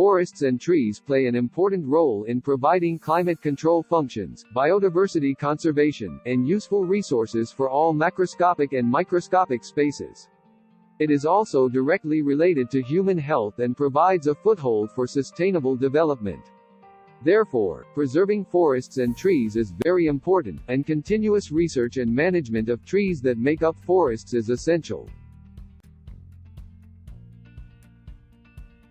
Forests and trees play an important role in providing climate control functions, biodiversity conservation, and useful resources for all macroscopic and microscopic spaces. It is also directly related to human health and provides a foothold for sustainable development. Therefore, preserving forests and trees is very important, and continuous research and management of trees that make up forests is essential.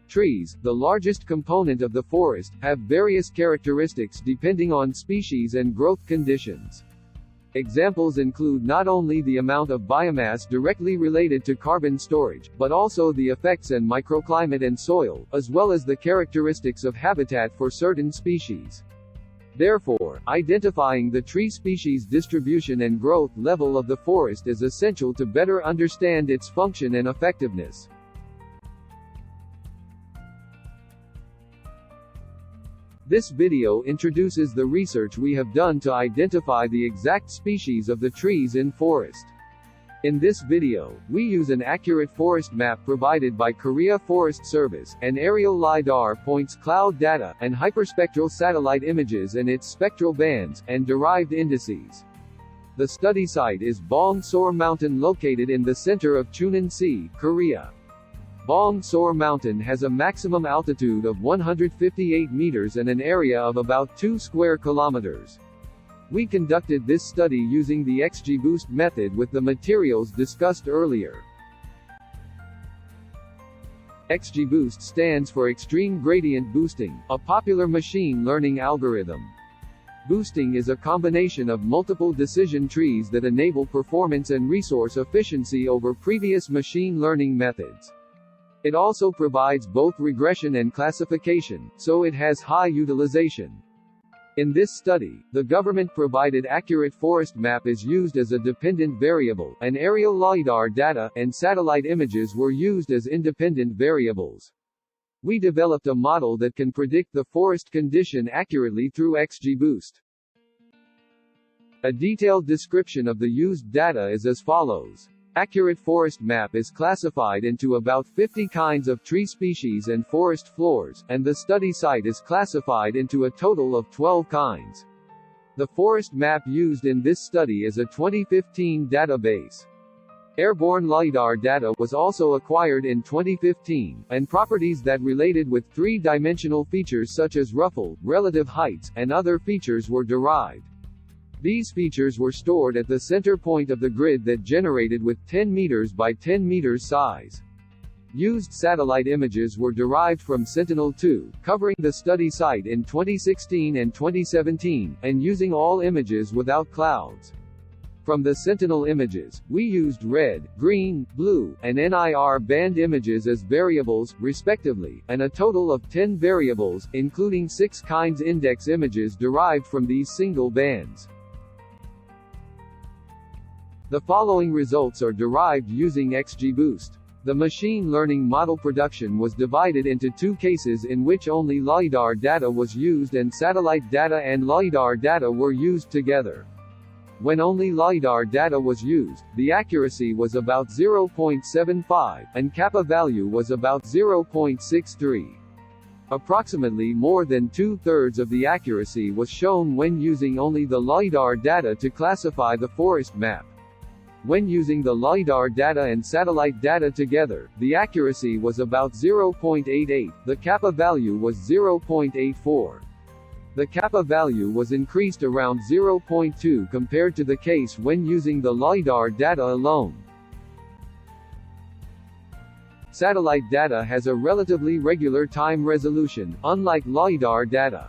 Trees, the largest component of the forest, have various characteristics depending on species and growth conditions. Examples include not only the amount of biomass directly related to carbon storage, but also the effects on microclimate and soil, as well as the characteristics of habitat for certain species. Therefore, identifying the tree species distribution and growth level of the forest is essential to better understand its function and effectiveness. This video introduces the research we have done to identify the exact species of the trees in forest. In this video, we use an accurate forest map provided by Korea Forest Service, and aerial LiDAR points cloud data, and hyperspectral satellite images and its spectral bands, and derived indices. The study site is Bong-sor Mountain located in the center of Chunan-si, Korea. Bong-sor Mountain has a maximum altitude of 158 meters and an area of about 2 square kilometers. We conducted this study using the XGBoost method with the materials discussed earlier. XGBoost stands for Extreme Gradient Boosting, a popular machine learning algorithm. Boosting is a combination of multiple decision trees that enable performance and resource efficiency over previous machine learning methods. It also provides both regression and classification, so it has high utilization. In this study, the government-provided accurate forest map is used as a dependent variable, and aerial LiDAR data and satellite images were used as independent variables. We developed a model that can predict the forest condition accurately through XGBoost. A detailed description of the used data is as follows. Accurate forest map is classified into about 50 kinds of tree species and forest floors, and the study site is classified into a total of 12 kinds. The forest map used in this study is a 2015 database. Airborne LiDAR data was also acquired in 2015, and properties that related with three-dimensional features such as ruffle, relative heights, and other features were derived. These features were stored at the center point of the grid that generated with 10 meters by 10 meters size. Used satellite images were derived from Sentinel-2, covering the study site in 2016 and 2017, and using all images without clouds. From the Sentinel images, we used red, green, blue, and NIR band images as variables, respectively, and a total of 10 variables, including 6 kinds index images derived from these single bands. The following results are derived using XGBoost. The machine learning model production was divided into 2 cases in which only LiDAR data was used and satellite data and LiDAR data were used together. When only LiDAR data was used, the accuracy was about 0.75, and Kappa value was about 0.63. Approximately more than 2/3 of the accuracy was shown when using only the LiDAR data to classify the forest map. When using the LiDAR data and satellite data together, the accuracy was about 0.88, the Kappa value was 0.84. The Kappa value was increased around 0.2 compared to the case when using the LiDAR data alone. Satellite data has a relatively regular time resolution, unlike LiDAR data.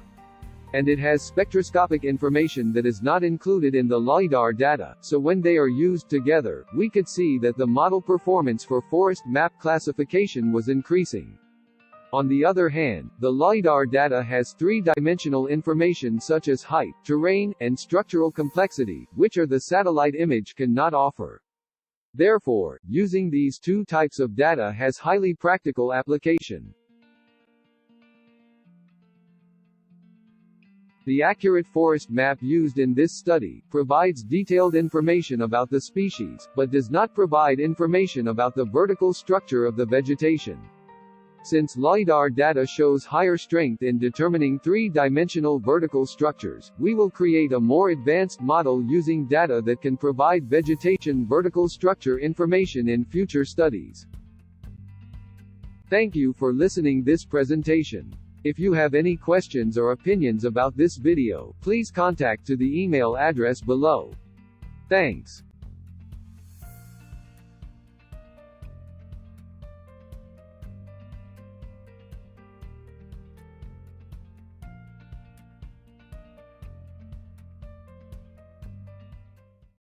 And it has spectroscopic information that is not included in the LiDAR data, so when they are used together, we could see that the model performance for forest map classification was increasing. On the other hand, the LiDAR data has three-dimensional information such as height, terrain, and structural complexity, which are the satellite image cannot offer. Therefore, using these 2 types of data has highly practical application. The accurate forest map used in this study provides detailed information about the species, but does not provide information about the vertical structure of the vegetation. Since LiDAR data shows higher strength in determining three-dimensional vertical structures, we will create a more advanced model using data that can provide vegetation vertical structure information in future studies. Thank you for listening this presentation. If you have any questions or opinions about this video, please contact to the email address below. Thanks.